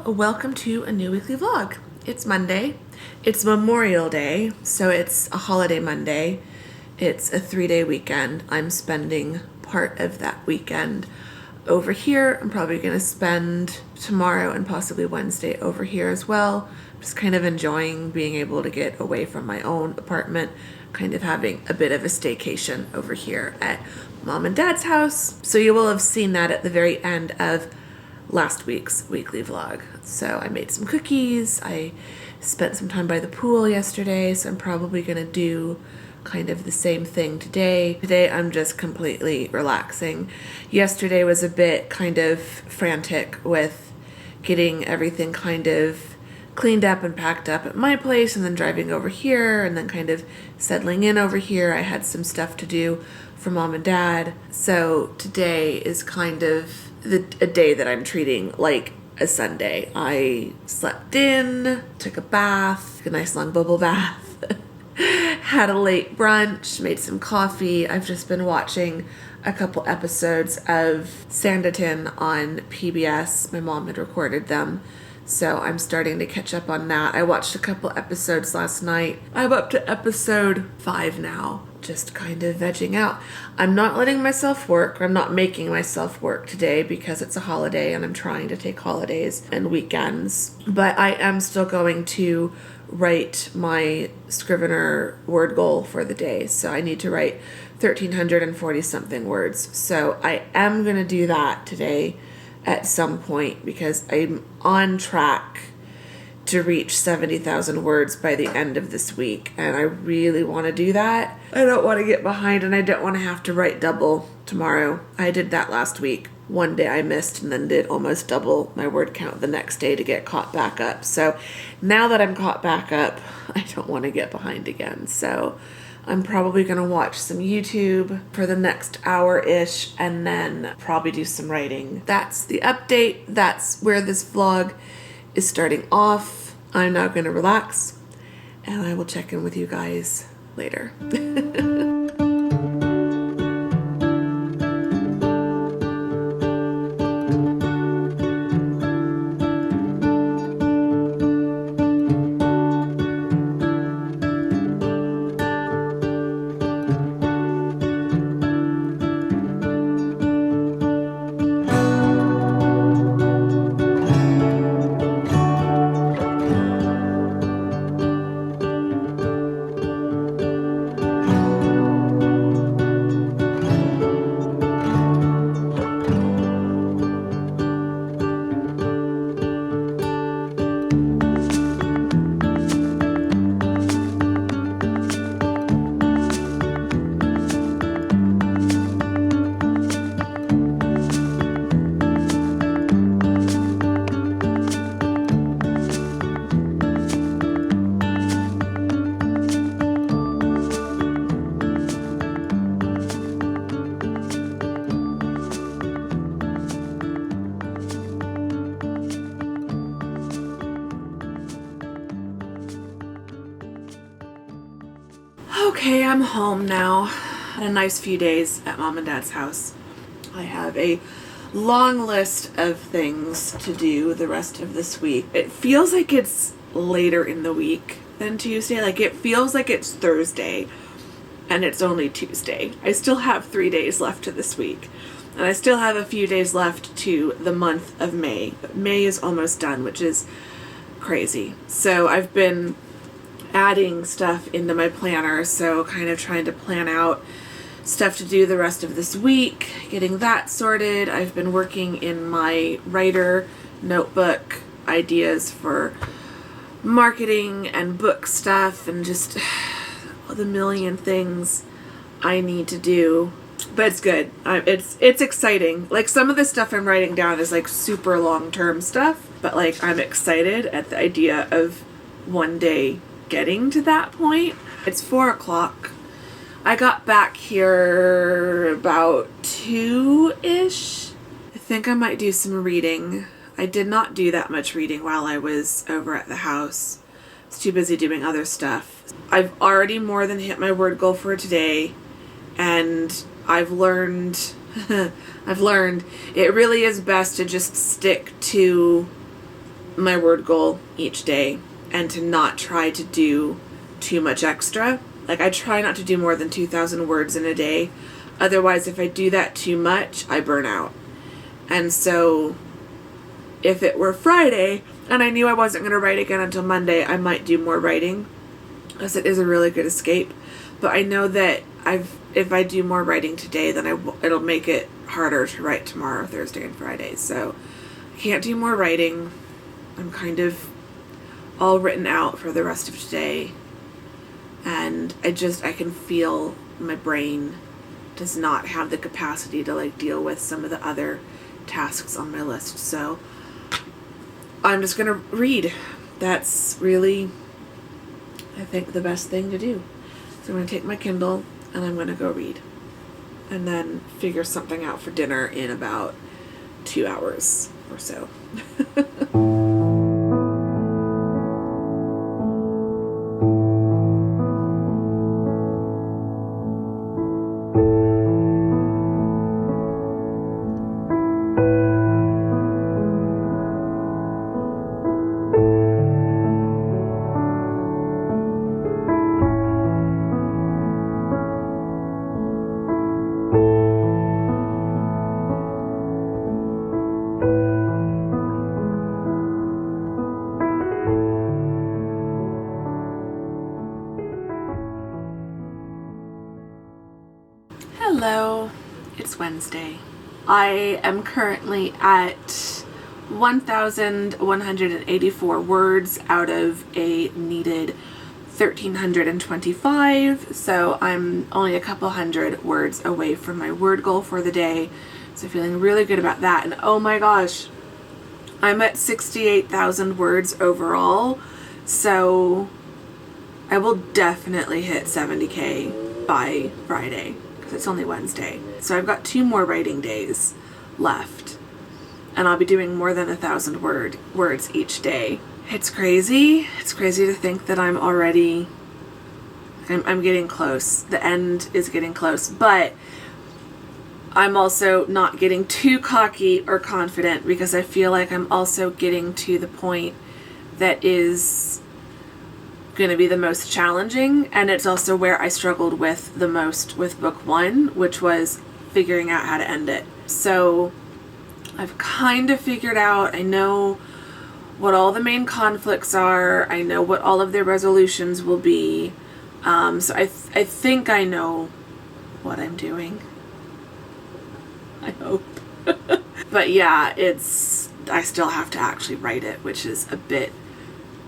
welcome to a new weekly vlog. It's Monday. It's Memorial Day, so it's a holiday Monday. It's a 3-day weekend. I'm spending part of that weekend over here. I'm probably going to spend tomorrow and possibly Wednesday over here as well. Just kind of enjoying being able to get away from my own apartment, kind of having a bit of a staycation over here at Mom and Dad's house. So you will have seen that at the very end of last week's weekly vlog. So I made some cookies. I spent some time by the pool yesterday, so I'm probably going to do kind of the same thing today. Today I'm just completely relaxing. Yesterday was a bit kind of frantic with getting everything kind of cleaned up and packed up at my place and then driving over here and then kind of settling in over here. I had some stuff to do for Mom and Dad. So today is kind of a day that I'm treating like a Sunday. I slept in, took a bath, a nice long bubble bath, had a late brunch, made some coffee. I've just been watching a couple episodes of Sanditon on PBS. My mom had recorded them, so I'm starting to catch up on that. I watched a couple episodes last night. I'm up to episode 5 now. Just kind of vegging out. I'm not letting myself work. I'm not making myself work today because it's a holiday and I'm trying to take holidays and weekends. But I am still going to write my Scrivener word goal for the day. So I need to write 1,340 something words. So I am going to do that today at some point because I'm on track to reach 70,000 words by the end of this week, and I really want to do that. I don't want to get behind, and I don't want to have to write double tomorrow. I did that last week. One day I missed and then did almost double my word count the next day to get caught back up. So now that I'm caught back up, I don't want to get behind again. So I'm probably going to watch some YouTube for the next hour-ish and then probably do some writing. That's the update. That's where this vlog is starting off. I'm now going to relax and I will check in with you guys later. Okay, I'm home now. Had a nice few days at Mom and Dad's house. I have a long list of things to do the rest of this week. It feels like it's later in the week than Tuesday. Like it feels like it's Thursday and it's only Tuesday. I still have 3 days left to this week. And I still have a few days left to the month of May. But May is almost done, which is crazy. So I've been adding stuff into my planner, so kind of trying to plan out stuff to do the rest of this week, getting that sorted. I've been working in my writer notebook ideas for marketing and book stuff and just the million things I need to do. But it's good. It's exciting. Like some of the stuff I'm writing down is like super long-term stuff, but like I'm excited at the idea of one day getting to that point. It's 4 o'clock. I got back here about 2-ish. I think I might do some reading. I did not do that much reading while I was over at the house. I was too busy doing other stuff. I've already more than hit my word goal for today, and I've learned it really is best to just stick to my word goal each day and to not try to do too much extra. Like, I try not to do more than 2,000 words in a day. Otherwise, if I do that too much, I burn out. And so if it were Friday and I knew I wasn't going to write again until Monday, I might do more writing, because it is a really good escape. But I know that if I do more writing today, then it'll make it harder to write tomorrow, Thursday, and Friday. So I can't do more writing. I'm kind of all written out for the rest of today. And I can feel my brain does not have the capacity to like deal with some of the other tasks on my list. So I'm just going to read. That's really, I think, the best thing to do. So I'm going to take my Kindle and I'm going to go read. And then figure something out for dinner in about 2 hours or so. Hello, it's Wednesday. I am currently at 1,184 words out of a needed 1,325, so I'm only a couple hundred words away from my word goal for the day, so feeling really good about that. And oh my gosh, I'm at 68,000 words overall, so I will definitely hit 70K by Friday. It's only Wednesday. So I've got 2 more writing days left. And I'll be doing more than 1,000 words each day. It's crazy. It's crazy to think that I'm getting close. The end is getting close. But I'm also not getting too cocky or confident, because I feel like I'm also getting to the point that is going to be the most challenging, and it's also where I struggled with the most with book 1, which was figuring out how to end it. So I've kind of figured out, I know what all the main conflicts are, I know what all of their resolutions will be, so I think I know what I'm doing. I hope. But yeah, I still have to actually write it, which is a bit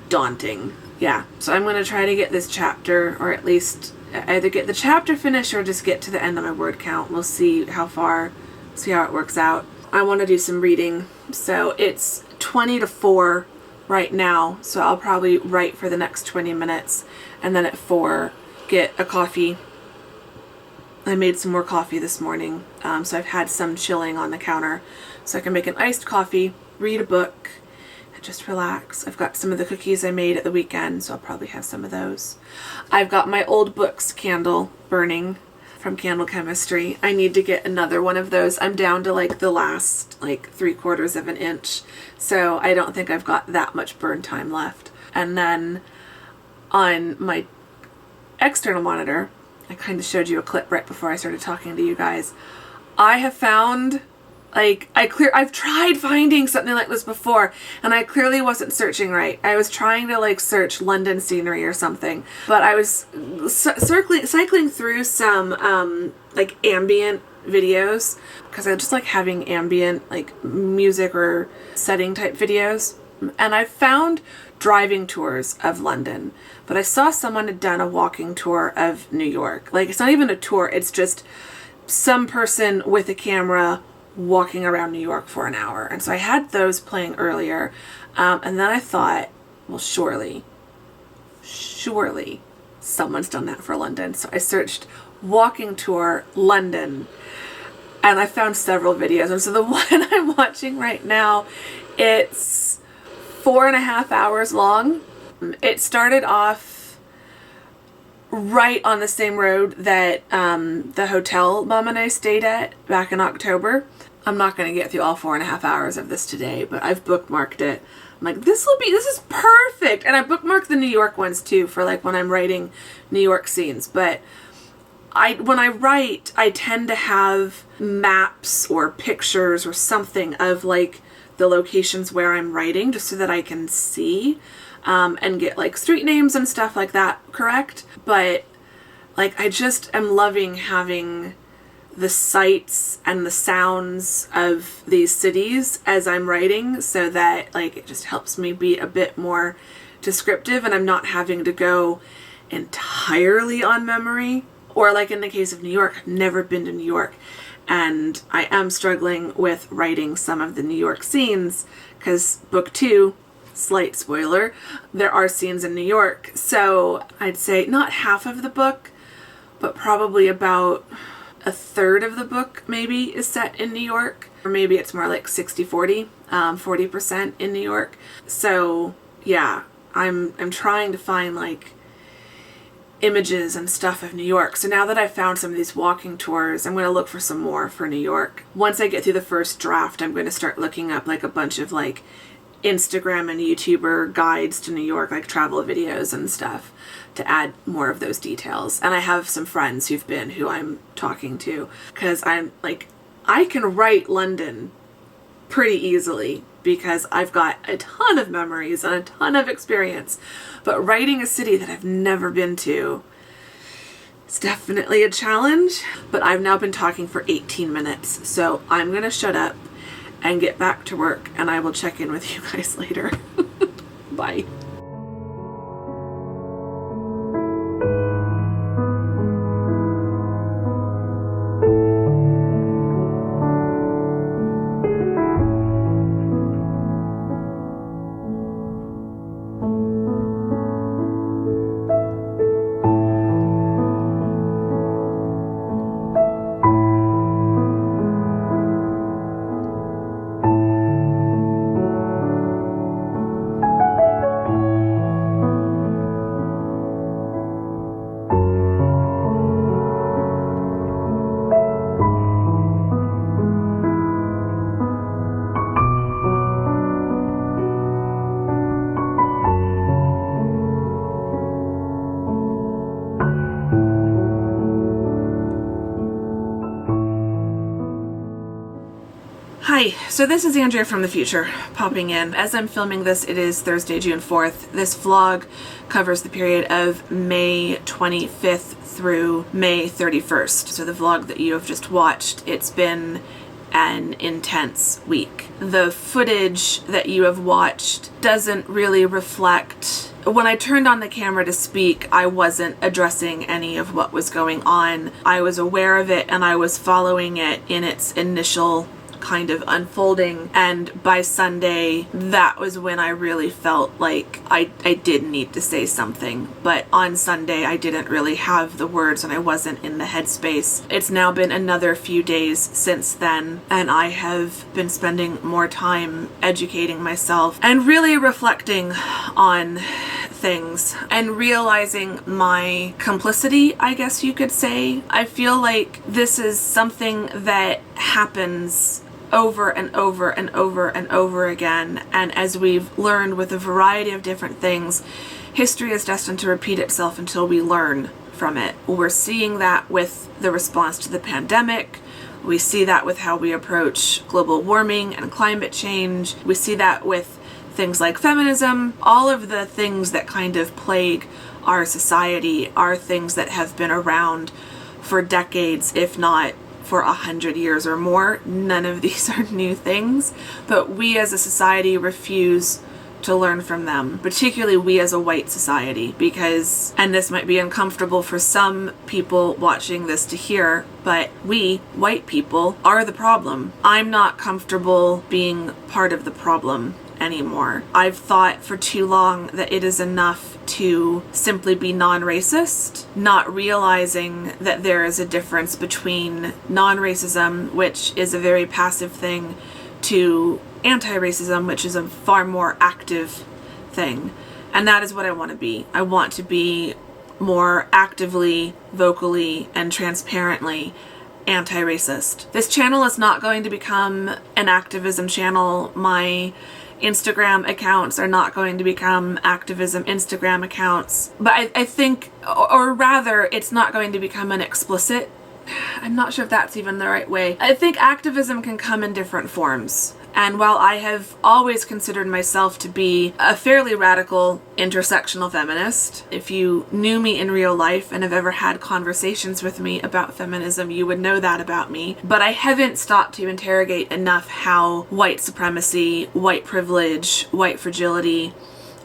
daunting. Yeah, so I'm going to try to get this chapter, or at least either get the chapter finished or just get to the end of my word count. We'll see how it works out. I want to do some reading. So it's 20 to 4 right now, so I'll probably write for the next 20 minutes, and then at 4 get a coffee. I made some more coffee this morning, so I've had some chilling on the counter, so I can make an iced coffee, read a book, just relax. I've got some of the cookies I made at the weekend, so I'll probably have some of those. I've got my old books candle burning from Candle Chemistry. I need to get another one of those. I'm down to like the last 3/4 of an inch, so I don't think I've got that much burn time left. And then on my external monitor, I kind of showed you a clip right before I started talking to you guys. I have found I've tried finding something like this before, and I clearly wasn't searching right. I was trying to search London scenery or something, but I was cycling through some ambient videos, because I just like having ambient music or setting type videos. And I found driving tours of London, but I saw someone had done a walking tour of New York. It's not even a tour, it's just some person with a camera walking around New York for an hour. And so I had those playing earlier, and then I thought, well, surely someone's done that for London. So I searched walking tour London, and I found several videos. And so the one I'm watching right now, it's 4.5 hours long. It started off right on the same road that the hotel Mom and I stayed at back in October. I'm not going to get through all 4.5 hours of this today, but I've bookmarked it. I'm like, this is perfect. And I bookmark the New York ones too for like when I'm writing New York scenes. But when I write, I tend to have maps or pictures or something of like the locations where I'm writing, just so that I can see and get like street names and stuff like that correct. But like, I just am loving having the sights and the sounds of these cities as I'm writing, so that like it just helps me be a bit more descriptive, and I'm not having to go entirely on memory. Or like in the case of New York, I've never been to New York, and I am struggling with writing some of the New York scenes because book 2, slight spoiler, there are scenes in New York. So I'd say not half of the book, but probably about a third of the book maybe is set in New York, or maybe it's more like 60-40, 40% in New York. So yeah, I'm trying to find like images and stuff of New York. So now that I've found some of these walking tours, I'm going to look for some more for New York. Once I get through the first draft, I'm going to start looking up like a bunch of like Instagram and YouTuber guides to New York, like travel videos and stuff, to add more of those details. And I have some friends who've been, who I'm talking to, because I'm like, I can write London pretty easily because I've got a ton of memories and a ton of experience. But writing a city that I've never been to, it's definitely a challenge. But I've now been talking for 18 minutes, so I'm going to shut up and get back to work, and I will check in with you guys later. Bye. Hi, so this is Andrea from the future popping in. As I'm filming this, it is Thursday, June 4th. This vlog covers the period of May 25th through May 31st. So the vlog that you have just watched, it's been an intense week. The footage that you have watched doesn't really reflect. When I turned on the camera to speak, I wasn't addressing any of what was going on. I was aware of it and I was following it in its initial kind of unfolding, and by Sunday that was when I really felt like I did need to say something. But on Sunday I didn't really have the words and I wasn't in the headspace. It's now been another few days since then, and I have been spending more time educating myself and really reflecting on things and realizing my complicity, I guess you could say. I feel like this is something that happens over and over and over and over again, and as we've learned with a variety of different things, history is destined to repeat itself until we learn from it. We're seeing that with the response to the pandemic. We see that with how we approach global warming and climate change. We see that with things like feminism. All of the things that kind of plague our society are things that have been around for decades, if not for 100 years or more. None of these are new things, but we as a society refuse to learn from them, particularly we as a white society, because, and this might be uncomfortable for some people watching this to hear, but we, white people, are the problem. I'm not comfortable being part of the problem anymore. I've thought for too long that it is enough to simply be non-racist, not realizing that there is a difference between non-racism, which is a very passive thing, to anti-racism, which is a far more active thing. And that is what I want to be. I want to be more actively, vocally, and transparently anti-racist. This channel is not going to become an activism channel. My Instagram accounts are not going to become activism Instagram accounts. But I think, or rather, it's not going to become an explicit. I'm not sure if that's even the right way. I think activism can come in different forms. And while I have always considered myself to be a fairly radical intersectional feminist, if you knew me in real life and have ever had conversations with me about feminism, you would know that about me. But I haven't stopped to interrogate enough how white supremacy, white privilege, white fragility,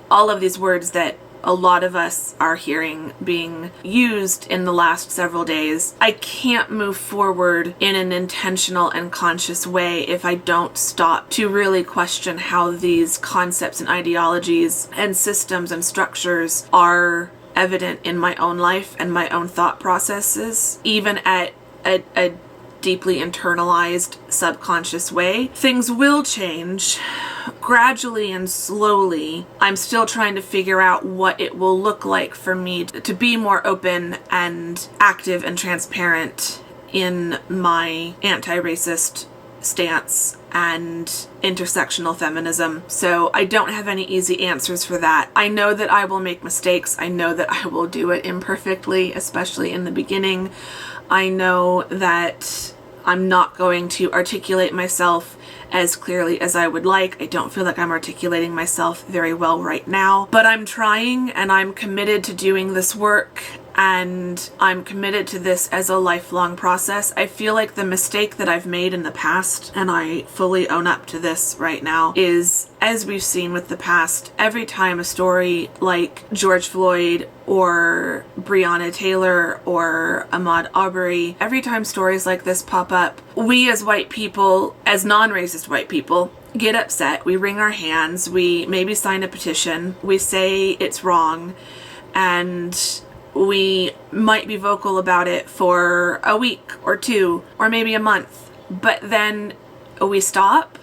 all of these words that a lot of us are hearing being used in the last several days. I can't move forward in an intentional and conscious way if I don't stop to really question how these concepts and ideologies and systems and structures are evident in my own life and my own thought processes, even at a deeply internalized subconscious way. Things will change gradually and slowly. I'm still trying to figure out what it will look like for me to be more open and active and transparent in my anti-racist stance and intersectional feminism. So I don't have any easy answers for that. I know that I will make mistakes. I know that I will do it imperfectly, especially in the beginning. I know that I'm not going to articulate myself as clearly as I would like. I don't feel like I'm articulating myself very well right now, but I'm trying and I'm committed to doing this work, and I'm committed to this as a lifelong process. I feel like the mistake that I've made in the past, and I fully own up to this right now, is, as we've seen with the past, every time a story like George Floyd or Breonna Taylor or Ahmaud Arbery, every time stories like this pop up, we as white people, as non-racist white people, get upset. We wring our hands. We maybe sign a petition. We say it's wrong. And we might be vocal about it for a week or two or maybe a month. But then we stop.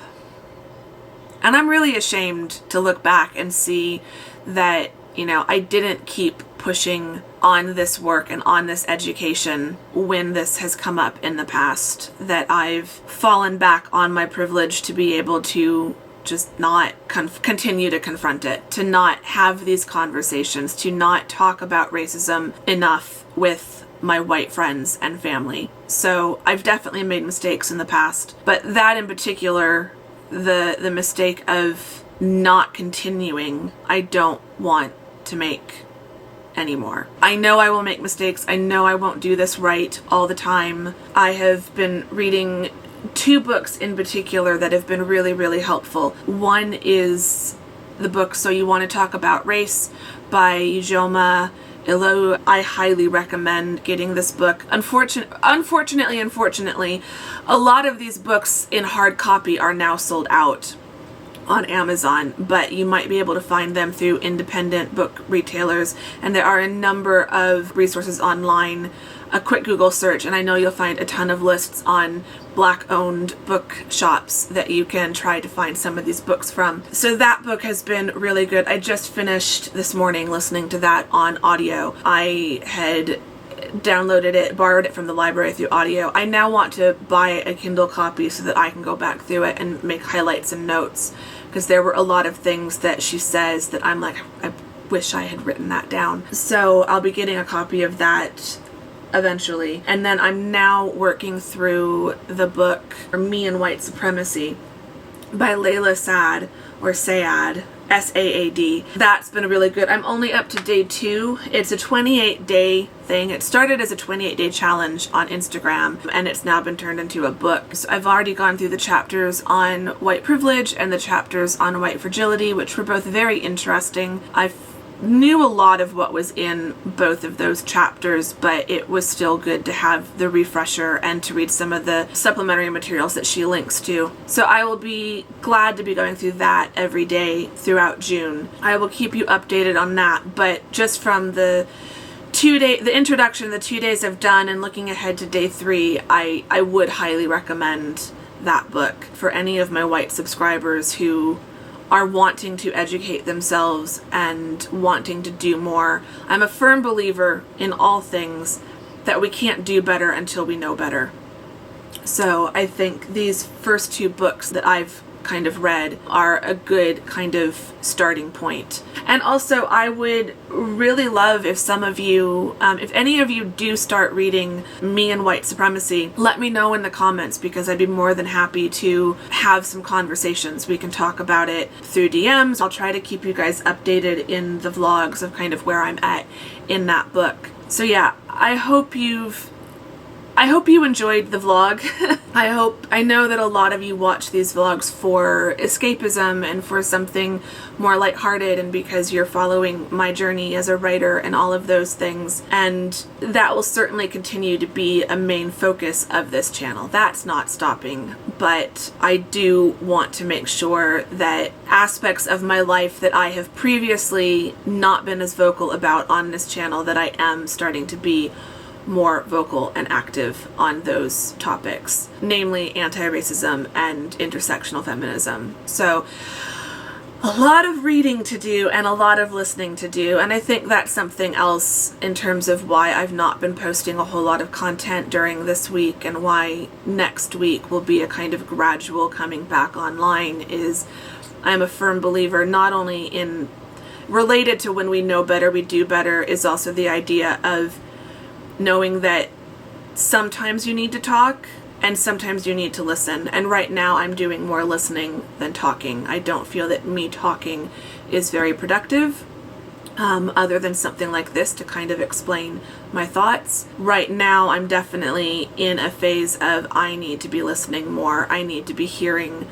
And I'm really ashamed to look back and see that, I didn't keep pushing on this work and on this education when this has come up in the past, that I've fallen back on my privilege to be able to just not continue to confront it, to not have these conversations, to not talk about racism enough with my white friends and family. So I've definitely made mistakes in the past, but that in particular, the mistake of not continuing, I don't want to make anymore. I know I will make mistakes. I know I won't do this right all the time. I have been reading 2 books in particular that have been really, really helpful. One is the book So You Want to Talk About Race by Ijoma Ilu. I highly recommend getting this book. Unfortunately, a lot of these books in hard copy are now sold out on Amazon, but you might be able to find them through independent book retailers, and there are a number of resources online. A quick Google search and I know you'll find a ton of lists on Black-owned bookshops that you can try to find some of these books from. So that book has been really good. I just finished this morning listening to that on audio. I had downloaded it, borrowed it from the library through audio. I now want to buy a Kindle copy so that I can go back through it and make highlights and notes, because there were a lot of things that she says that I'm like, I wish I had written that down. So I'll be getting a copy of that eventually. And then I'm now working through the book Me and White Supremacy by Layla Saad, or Saad, S-A-A-D. That's been really good. I'm only up to day 2. It's a 28-day thing. It started as a 28-day challenge on Instagram, and it's now been turned into a book. So I've already gone through the chapters on white privilege and the chapters on white fragility, which were both very interesting. I knew a lot of what was in both of those chapters, but it was still good to have the refresher and to read some of the supplementary materials that she links to. So I will be glad to be going through that every day throughout June. I will keep you updated on that, but just from the introduction, the 2 days I've done, and looking ahead to day 3, I would highly recommend that book for any of my white subscribers who are wanting to educate themselves and wanting to do more. I'm a firm believer in all things that we can't do better until we know better. So I think these first 2 books that I've kind of read are a good kind of starting point. And also, I would really love if some of you, if any of you do start reading Me and White Supremacy, let me know in the comments, because I'd be more than happy to have some conversations. We can talk about it through DMs. I'll try to keep you guys updated in the vlogs of kind of where I'm at in that book. So yeah, I hope you enjoyed the vlog. I know that a lot of you watch these vlogs for escapism and for something more lighthearted, and because you're following my journey as a writer and all of those things. And that will certainly continue to be a main focus of this channel. That's not stopping. But I do want to make sure that aspects of my life that I have previously not been as vocal about on this channel, that I am starting to be more vocal and active on those topics, namely anti-racism and intersectional feminism. So a lot of reading to do and a lot of listening to do, and I think that's something else in terms of why I've not been posting a whole lot of content during this week, and why next week will be a kind of gradual coming back online. Is I'm a firm believer not only in, related to when we know better we do better, is also the idea of knowing that sometimes you need to talk and sometimes you need to listen. And right now I'm doing more listening than talking. I don't feel that me talking is very productive, other than something like this to kind of explain my thoughts. Right now I'm definitely in a phase of I need to be listening more. I need to be hearing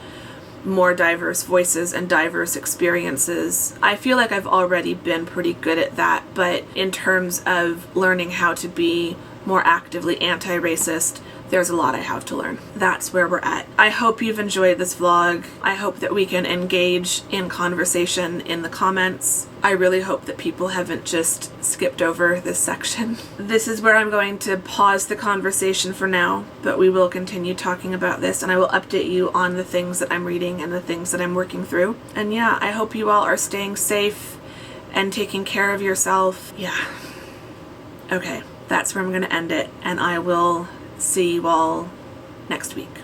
more diverse voices and diverse experiences. I feel like I've already been pretty good at that, but in terms of learning how to be more actively anti-racist, there's a lot I have to learn. That's where we're at. I hope you've enjoyed this vlog. I hope that we can engage in conversation in the comments. I really hope that people haven't just skipped over this section. This is where I'm going to pause the conversation for now, but we will continue talking about this, and I will update you on the things that I'm reading and the things that I'm working through. And yeah, I hope you all are staying safe and taking care of yourself. Yeah. Okay, that's where I'm going to end it, and I will see you all next week.